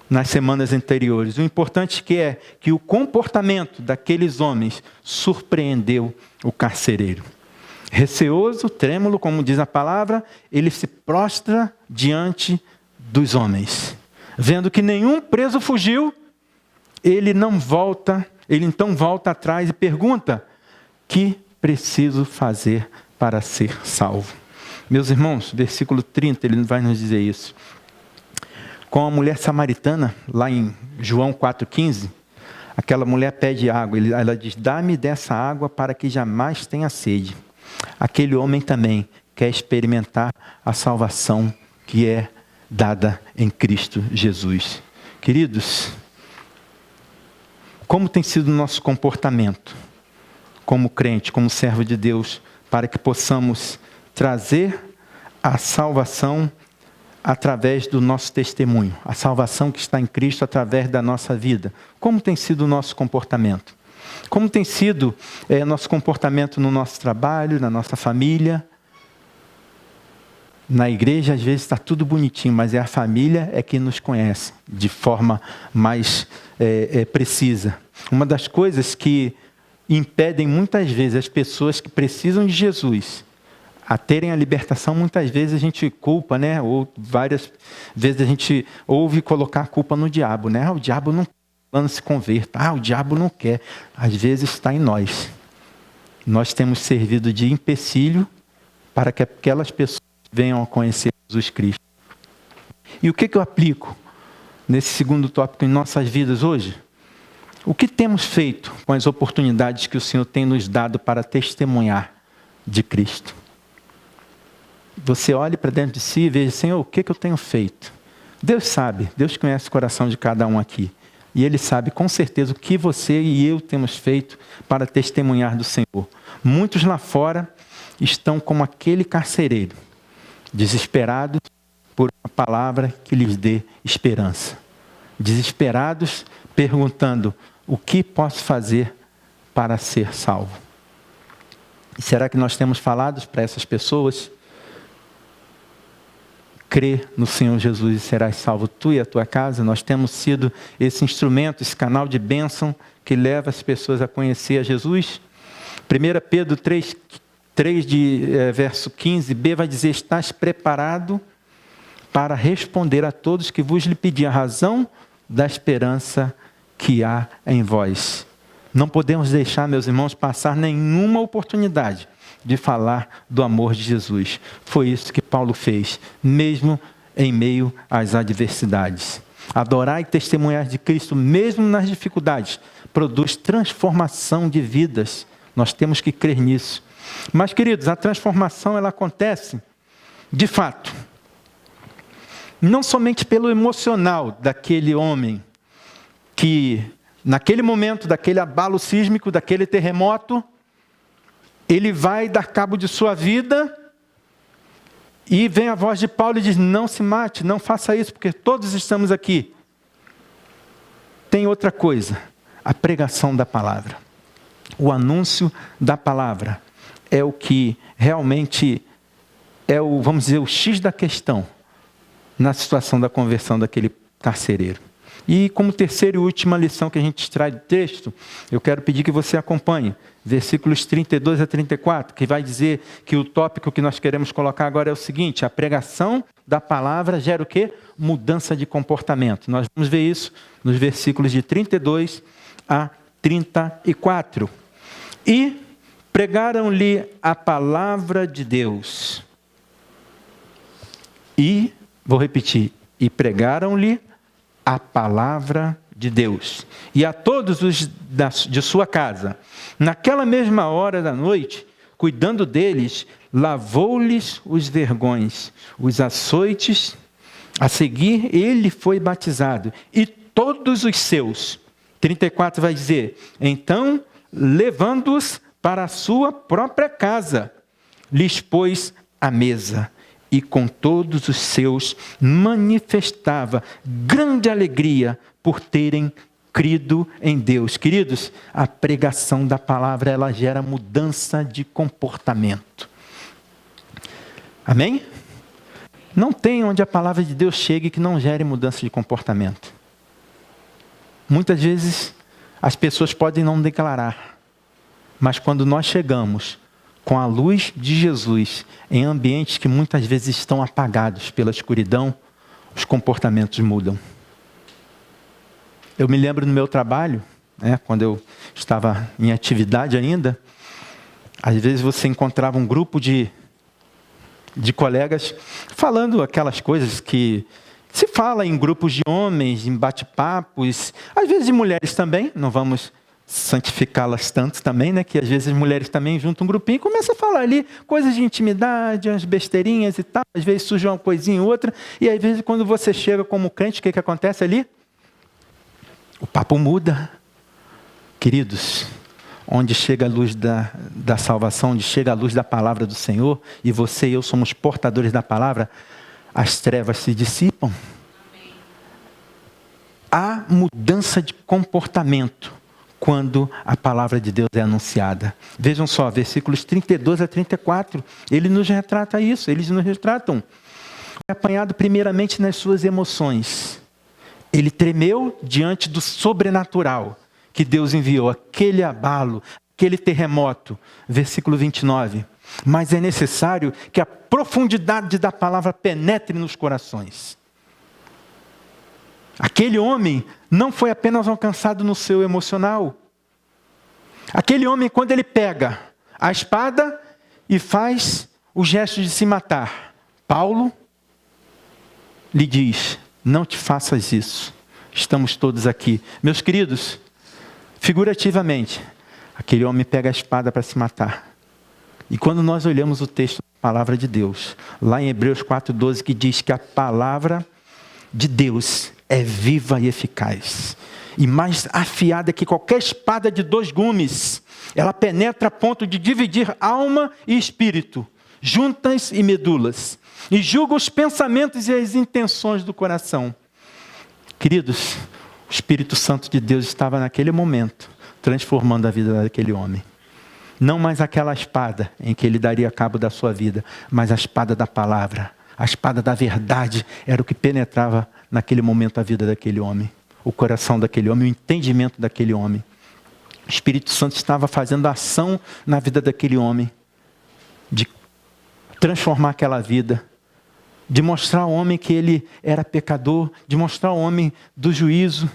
nas semanas anteriores. O importante é que o comportamento daqueles homens surpreendeu o carcereiro. Receoso, trêmulo, como diz a palavra, ele se prostra diante dos homens. Vendo que nenhum preso fugiu, ele então volta atrás e pergunta: que preciso fazer para ser salvo? Meus irmãos, versículo 30, ele vai nos dizer isso. Com a mulher samaritana, lá em João 4,15, aquela mulher pede água. Ela diz, dá-me dessa água para que jamais tenha sede. Aquele homem também quer experimentar a salvação que é dada em Cristo Jesus. Queridos, como tem sido o nosso comportamento como crente, como servo de Deus, para que possamos trazer a salvação através do nosso testemunho, a salvação que está em Cristo através da nossa vida? Como tem sido o nosso comportamento? Como tem sido nosso comportamento no nosso trabalho, na nossa família? Na igreja, às vezes, está tudo bonitinho, mas é a família que nos conhece de forma mais precisa. Uma das coisas que impedem muitas vezes as pessoas que precisam de Jesus a terem a libertação, muitas vezes a gente culpa, né? Ou várias vezes a gente ouve colocar a culpa no diabo, né? O diabo não se converta, o diabo não quer. Às vezes está em nós. Nós temos servido de empecilho para que aquelas pessoas venham a conhecer Jesus Cristo. E o que eu aplico nesse segundo tópico em nossas vidas hoje? O que temos feito com as oportunidades que o Senhor tem nos dado para testemunhar de Cristo? Você olhe para dentro de si e veja, Senhor, o que eu tenho feito? Deus sabe, Deus conhece o coração de cada um aqui. E Ele sabe com certeza o que você e eu temos feito para testemunhar do Senhor. Muitos lá fora estão como aquele carcereiro, desesperados por uma palavra que lhes dê esperança. Desesperados, perguntando, o que posso fazer para ser salvo? E será que nós temos falado para essas pessoas? Crê no Senhor Jesus e serás salvo tu e a tua casa. Nós temos sido esse instrumento, esse canal de bênção que leva as pessoas a conhecer a Jesus. 1 Pedro 3 verso 15b vai dizer, estás preparado para responder a todos que vos lhe pedir a razão da esperança que há em vós. Não podemos deixar, meus irmãos, passar nenhuma oportunidade de falar do amor de Jesus. Foi isso que Paulo fez, mesmo em meio às adversidades. Adorar e testemunhar de Cristo, mesmo nas dificuldades, produz transformação de vidas. Nós temos que crer nisso. Mas, queridos, a transformação ela acontece, de fato, não somente pelo emocional daquele homem, que naquele momento, daquele abalo sísmico, daquele terremoto, ele vai dar cabo de sua vida e vem a voz de Paulo e diz, não se mate, não faça isso, porque todos estamos aqui. Tem outra coisa, a pregação da palavra. O anúncio da palavra é o que realmente é o, vamos dizer, o X da questão na situação da conversão daquele carcereiro. E como terceira e última lição que a gente extrai do texto, eu quero pedir que você acompanhe versículos 32 a 34, que vai dizer que o tópico que nós queremos colocar agora é o seguinte, a pregação da palavra gera o quê? Mudança de comportamento. Nós vamos ver isso nos versículos de 32 a 34. E pregaram-lhe a palavra de Deus. E, vou repetir, e pregaram-lhe a palavra de Deus. E a todos os de sua casa, naquela mesma hora da noite, cuidando deles, lavou-lhes os vergões, os açoites. A seguir, ele foi batizado. E todos os seus, 34 vai dizer, então, levando-os para a sua própria casa, lhes pôs à mesa. E com todos os seus manifestava grande alegria por terem crido em Deus. Queridos, a pregação da palavra, ela gera mudança de comportamento. Amém? Não tem onde a palavra de Deus chegue que não gere mudança de comportamento. Muitas vezes as pessoas podem não declarar, mas quando nós chegamos com a luz de Jesus em ambientes que muitas vezes estão apagados pela escuridão, os comportamentos mudam. Eu me lembro no meu trabalho, quando eu estava em atividade ainda, Às vezes você encontrava um grupo de colegas falando aquelas coisas que se fala em grupos de homens, em bate-papos, às vezes de mulheres também, não vamos santificá-las tanto também, né? Que às vezes as mulheres também juntam um grupinho e começam a falar ali coisas de intimidade, umas besteirinhas e tal, às vezes surge uma coisinha ou outra, e às vezes quando você chega como crente, o que acontece ali? O papo muda. Queridos, onde chega a luz da salvação, onde chega a luz da palavra do Senhor, e você e eu somos portadores da palavra, as trevas se dissipam. Há mudança de comportamento quando a palavra de Deus é anunciada. Vejam só, versículos 32 a 34, ele nos retrata isso, eles nos retratam. Foi apanhado primeiramente nas suas emoções. Ele tremeu diante do sobrenatural que Deus enviou, aquele abalo, aquele terremoto. Versículo 29. Mas é necessário que a profundidade da palavra penetre nos corações. Aquele homem não foi apenas alcançado no seu emocional. Aquele homem, quando ele pega a espada e faz o gesto de se matar, Paulo lhe diz: não te faças isso. Estamos todos aqui. Meus queridos, figurativamente, aquele homem pega a espada para se matar. E quando nós olhamos o texto da palavra de Deus, lá em Hebreus 4,12, que diz que a palavra de Deus é viva e eficaz, e mais afiada que qualquer espada de 2 gumes. Ela penetra a ponto de dividir alma e espírito, juntas e medulas, e julga os pensamentos e as intenções do coração. Queridos, o Espírito Santo de Deus estava naquele momento transformando a vida daquele homem. Não mais aquela espada em que ele daria cabo da sua vida, mas a espada da palavra, a espada da verdade era o que penetrava naquele momento a vida daquele homem, o coração daquele homem, o entendimento daquele homem. O Espírito Santo estava fazendo ação na vida daquele homem, de transformar aquela vida, de mostrar ao homem que ele era pecador, de mostrar ao homem do juízo,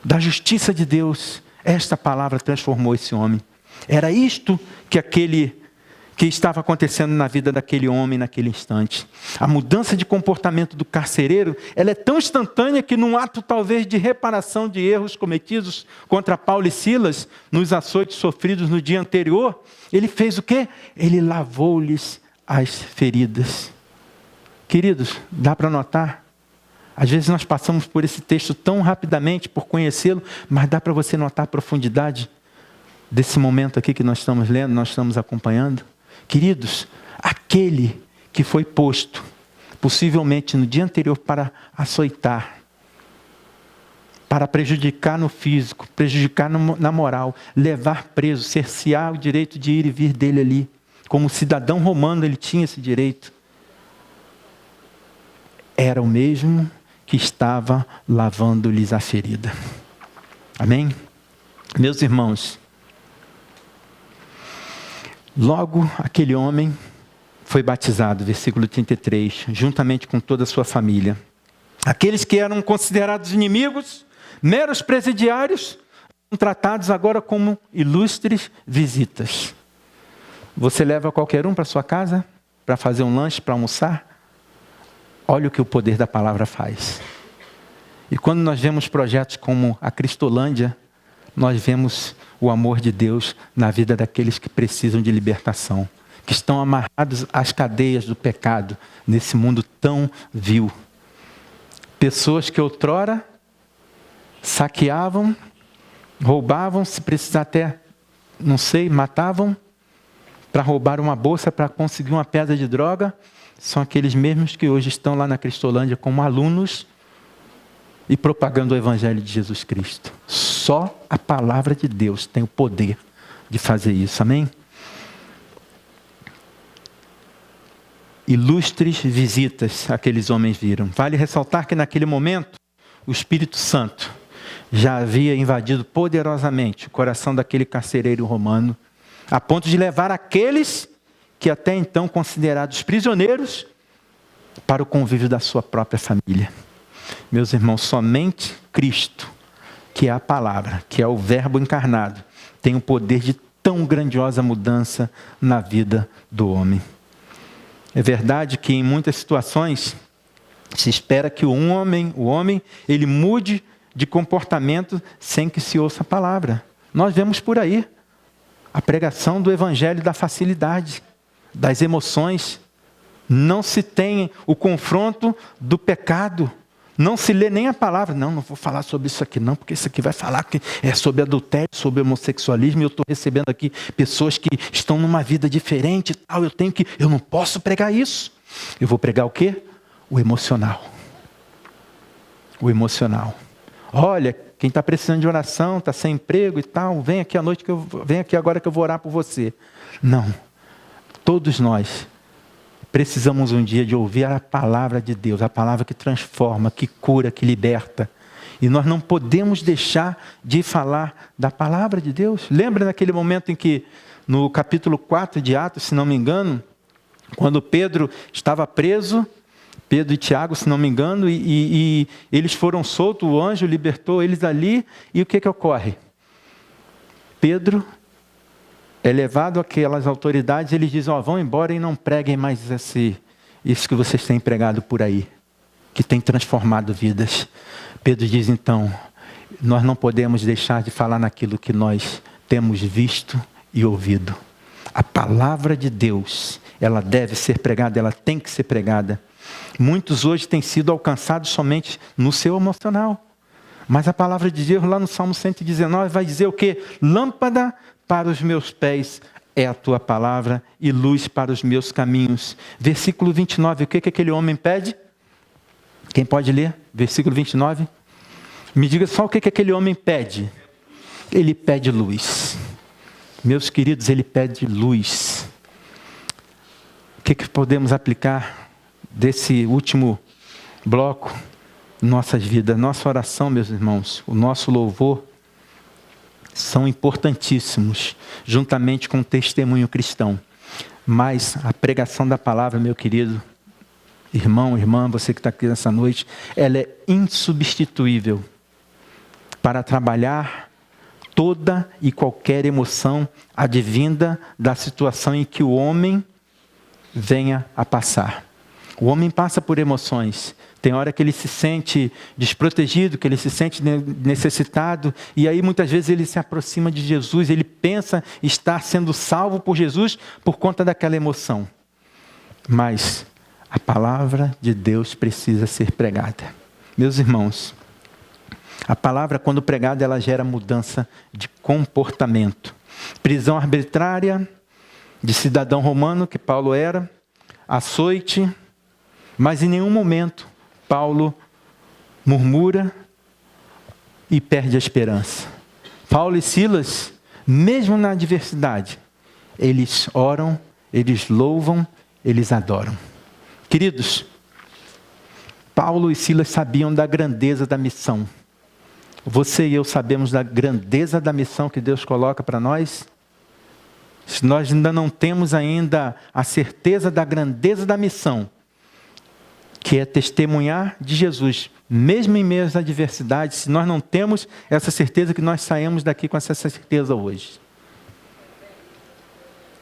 da justiça de Deus. Esta palavra transformou esse homem. Era isto que estava acontecendo na vida daquele homem naquele instante. A mudança de comportamento do carcereiro, ela é tão instantânea que num ato talvez de reparação de erros cometidos contra Paulo e Silas, nos açoites sofridos no dia anterior, ele fez o quê? Ele lavou-lhes as feridas. Queridos, dá para notar? Às vezes nós passamos por esse texto tão rapidamente, por conhecê-lo, mas dá para você notar a profundidade desse momento aqui que nós estamos lendo, nós estamos acompanhando. Queridos, aquele que foi posto, possivelmente no dia anterior, para açoitar, para prejudicar no físico, prejudicar na moral, levar preso, cercear o direito de ir e vir dele ali. Como cidadão romano ele tinha esse direito. Era o mesmo que estava lavando-lhes a ferida. Amém? Meus irmãos, logo aquele homem foi batizado, versículo 33, juntamente com toda a sua família. Aqueles que eram considerados inimigos, meros presidiários, são tratados agora como ilustres visitas. Você leva qualquer um para sua casa, para fazer um lanche, para almoçar? Olha o que o poder da palavra faz. E quando nós vemos projetos como a Cristolândia, nós vemos o amor de Deus na vida daqueles que precisam de libertação, que estão amarrados às cadeias do pecado, nesse mundo tão vil. Pessoas que outrora saqueavam, roubavam, se precisar até, não sei, matavam, para roubar uma bolsa, para conseguir uma pedra de droga, são aqueles mesmos que hoje estão lá na Cristolândia como alunos e propagando o Evangelho de Jesus Cristo. Só a palavra de Deus tem o poder de fazer isso, amém? Ilustres visitas aqueles homens viram. Vale ressaltar que naquele momento, o Espírito Santo já havia invadido poderosamente o coração daquele carcereiro romano, a ponto de levar aqueles que até então considerados prisioneiros para o convívio da sua própria família. Meus irmãos, somente Cristo, que é a palavra, que é o verbo encarnado, tem o poder de tão grandiosa mudança na vida do homem. É verdade que em muitas situações se espera que o homem, ele mude de comportamento sem que se ouça a palavra. Nós vemos por aí a pregação do evangelho da facilidade, das emoções. Não se tem o confronto do pecado. Não se lê nem a palavra. Não vou falar sobre isso aqui não, porque isso aqui vai falar que é sobre adultério, sobre homossexualismo. E eu estou recebendo aqui pessoas que estão numa vida diferente e tal. Eu não posso pregar isso. Eu vou pregar o quê? O emocional. O emocional. Olha, quem está precisando de oração, está sem emprego e tal, vem aqui à noite, vem aqui agora que eu vou orar por você. Não. Todos nós precisamos um dia de ouvir a palavra de Deus, a palavra que transforma, que cura, que liberta. E nós não podemos deixar de falar da palavra de Deus. Lembra naquele momento em que, no capítulo 4 de Atos, se não me engano, quando Pedro estava preso, Pedro e Tiago, se não me engano, e eles foram soltos, o anjo libertou eles ali, e o que ocorre? Pedro é levado àquelas autoridades, eles dizem, vão embora e não preguem mais isso que vocês têm pregado por aí, que tem transformado vidas. Pedro diz então, nós não podemos deixar de falar naquilo que nós temos visto e ouvido. A palavra de Deus, ela deve ser pregada, ela tem que ser pregada. Muitos hoje têm sido alcançados somente no seu emocional. Mas a palavra de Deus lá no Salmo 119 vai dizer o quê? Lâmpada para os meus pés é a tua palavra e luz para os meus caminhos. Versículo 29, o que aquele homem pede? Quem pode ler? Versículo 29. Me diga só o que aquele homem pede. Ele pede luz. Meus queridos, ele pede luz. O que podemos aplicar desse último bloco em nossas vidas? Nossa oração, meus irmãos, o nosso louvor são importantíssimos, juntamente com o testemunho cristão. Mas a pregação da palavra, meu querido irmão, irmã, você que está aqui nessa noite, ela é insubstituível para trabalhar toda e qualquer emoção advinda da situação em que o homem venha a passar. O homem passa por emoções. Tem hora que ele se sente desprotegido, que ele se sente necessitado, e aí muitas vezes ele se aproxima de Jesus, ele pensa estar sendo salvo por Jesus por conta daquela emoção. Mas a palavra de Deus precisa ser pregada. Meus irmãos, a palavra, quando pregada, ela gera mudança de comportamento. Prisão arbitrária de cidadão romano, que Paulo era, açoite, mas em nenhum momento Paulo murmura e perde a esperança. Paulo e Silas, mesmo na adversidade, eles oram, eles louvam, eles adoram. Queridos, Paulo e Silas sabiam da grandeza da missão. Você e eu sabemos da grandeza da missão que Deus coloca para nós? Se nós ainda não temos ainda a certeza da grandeza da missão, que é testemunhar de Jesus, mesmo em meio às adversidades, se nós não temos essa certeza, que nós saímos daqui com essa certeza hoje.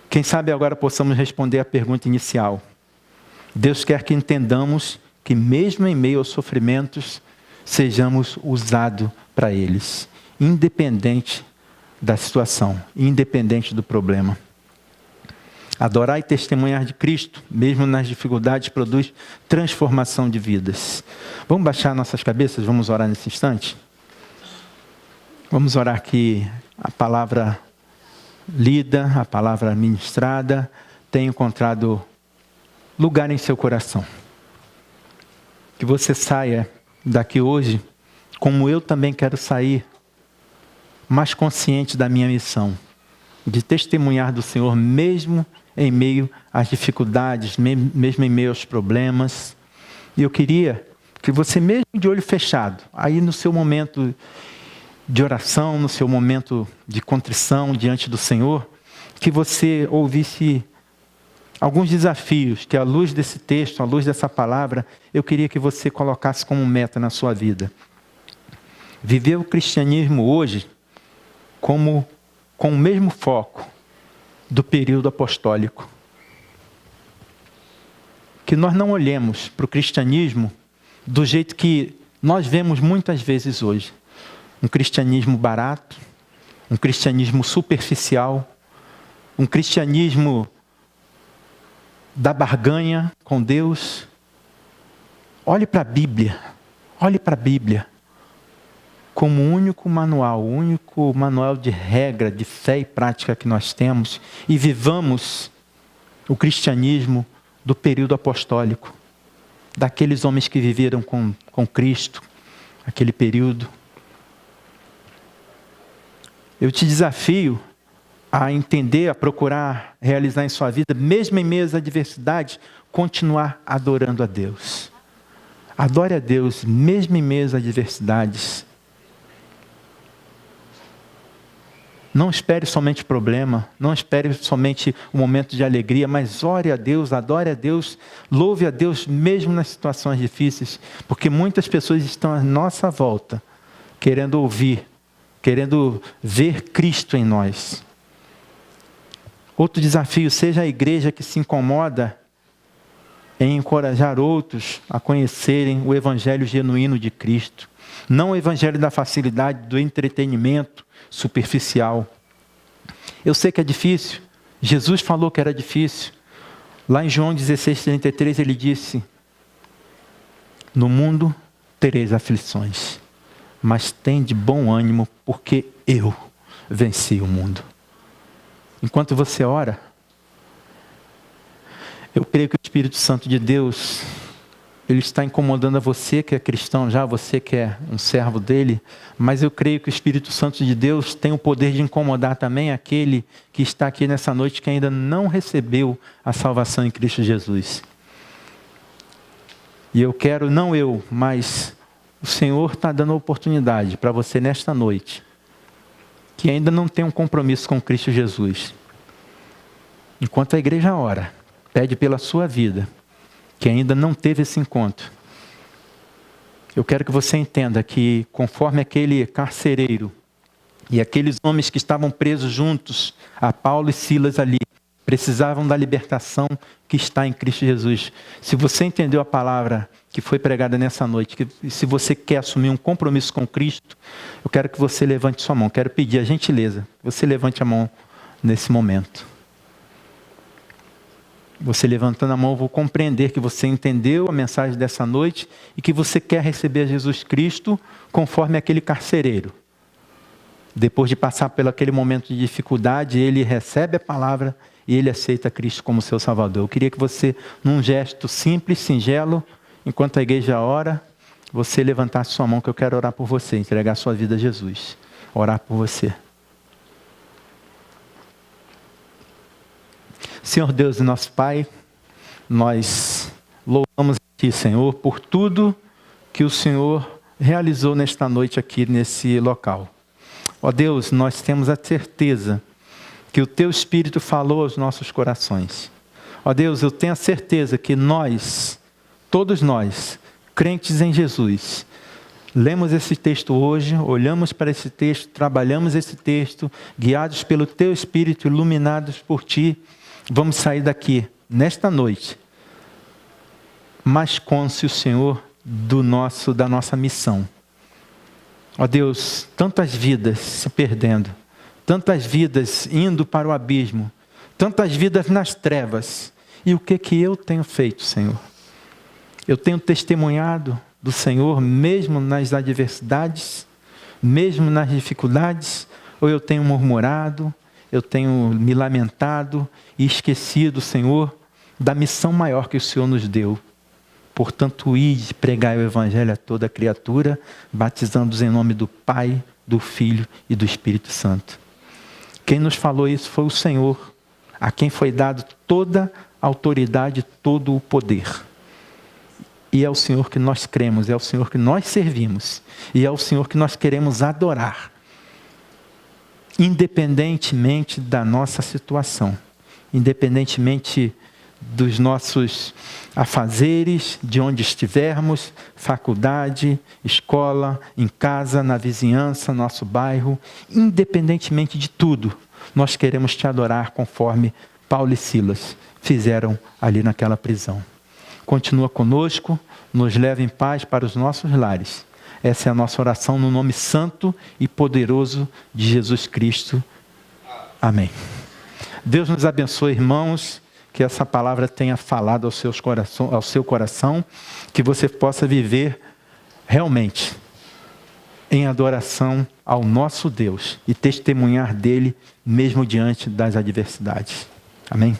Quem sabe agora possamos responder a pergunta inicial. Deus quer que entendamos que mesmo em meio aos sofrimentos, sejamos usados para eles, independente da situação, independente do problema. Adorar e testemunhar de Cristo, mesmo nas dificuldades, produz transformação de vidas. Vamos baixar nossas cabeças, vamos orar nesse instante? Vamos orar que a palavra lida, a palavra ministrada, tenha encontrado lugar em seu coração. Que você saia daqui hoje, como eu também quero sair, mais consciente da minha missão, de testemunhar do Senhor mesmo em meio às dificuldades, mesmo em meio aos problemas. E eu queria que você, mesmo de olho fechado, aí no seu momento de oração, no seu momento de contrição diante do Senhor, que você ouvisse alguns desafios que, à luz desse texto, à luz dessa palavra, eu queria que você colocasse como meta na sua vida. Viver o cristianismo hoje com o mesmo foco do período apostólico. Que nós não olhemos para o cristianismo do jeito que nós vemos muitas vezes hoje. Um cristianismo barato, um cristianismo superficial, um cristianismo da barganha com Deus. Olhe para a Bíblia, como o único manual de regra, de fé e prática que nós temos, e vivamos o cristianismo do período apostólico, daqueles homens que viveram com Cristo, aquele período. Eu te desafio a entender, a procurar realizar em sua vida, mesmo em meio às adversidades, continuar adorando a Deus. Adore a Deus, mesmo em meio às adversidades. Não espere somente problema, não espere somente um momento de alegria, mas ore a Deus, adore a Deus, louve a Deus mesmo nas situações difíceis, porque muitas pessoas estão à nossa volta, querendo ouvir, querendo ver Cristo em nós. Outro desafio, seja a igreja que se incomoda em encorajar outros a conhecerem o evangelho genuíno de Cristo. Não o evangelho da facilidade, do entretenimento superficial. Eu sei que é difícil. Jesus falou que era difícil. Lá em João 16:33 ele disse: no mundo tereis aflições, mas tende bom ânimo, porque eu venci o mundo. Enquanto você ora, eu creio que o Espírito Santo de Deus, ele está incomodando a você que é cristão já, você que é um servo dele, mas eu creio que o Espírito Santo de Deus tem o poder de incomodar também aquele que está aqui nessa noite que ainda não recebeu a salvação em Cristo Jesus. E eu quero, não eu, mas o Senhor está dando a oportunidade para você nesta noite, que ainda não tem um compromisso com Cristo Jesus. Enquanto a igreja ora, pede pela sua vida, que ainda não teve esse encontro. Eu quero que você entenda que, conforme aquele carcereiro e aqueles homens que estavam presos juntos a Paulo e Silas ali, precisavam da libertação que está em Cristo Jesus. Se você entendeu a palavra que foi pregada nessa noite, que se você quer assumir um compromisso com Cristo, eu quero que você levante sua mão. Quero pedir a gentileza, que você levante a mão nesse momento. Você levantando a mão, eu vou compreender que você entendeu a mensagem dessa noite e que você quer receber a Jesus Cristo conforme aquele carcereiro. Depois de passar por aquele momento de dificuldade, ele recebe a palavra e ele aceita Cristo como seu Salvador. Eu queria que você, num gesto simples, singelo, enquanto a igreja ora, você levantasse sua mão, que eu quero orar por você, entregar sua vida a Jesus. Orar por você. Senhor Deus e nosso Pai, nós louvamos a Ti, Senhor, por tudo que o Senhor realizou nesta noite aqui nesse local. Ó Deus, nós temos a certeza que o Teu Espírito falou aos nossos corações. Ó Deus, eu tenho a certeza que nós, todos nós, crentes em Jesus, lemos esse texto hoje, olhamos para esse texto, trabalhamos esse texto, guiados pelo Teu Espírito, iluminados por Ti, vamos sair daqui, nesta noite, mais cônscios, Senhor, da nossa missão. Ó Deus, tantas vidas se perdendo, tantas vidas indo para o abismo, tantas vidas nas trevas. E o que eu tenho feito, Senhor? Eu tenho testemunhado do Senhor, mesmo nas adversidades, mesmo nas dificuldades, ou eu tenho murmurado, eu tenho me lamentado e esquecido, Senhor, da missão maior que o Senhor nos deu. Portanto, ide pregai o Evangelho a toda criatura, batizando-os em nome do Pai, do Filho e do Espírito Santo. Quem nos falou isso foi o Senhor, a quem foi dado toda a autoridade, todo o poder. E é o Senhor que nós cremos, é o Senhor que nós servimos, e é o Senhor que nós queremos adorar, independentemente da nossa situação, independentemente dos nossos afazeres, de onde estivermos, faculdade, escola, em casa, na vizinhança, nosso bairro, independentemente de tudo, Nós queremos te adorar conforme Paulo e Silas fizeram ali naquela prisão. Continua conosco, nos leva em paz para os nossos lares. Essa é a nossa oração no nome santo e poderoso de Jesus Cristo. Amém. Deus nos abençoe, irmãos, que essa palavra tenha falado ao seu coração, que você possa viver realmente em adoração ao nosso Deus e testemunhar dele mesmo diante das adversidades. Amém?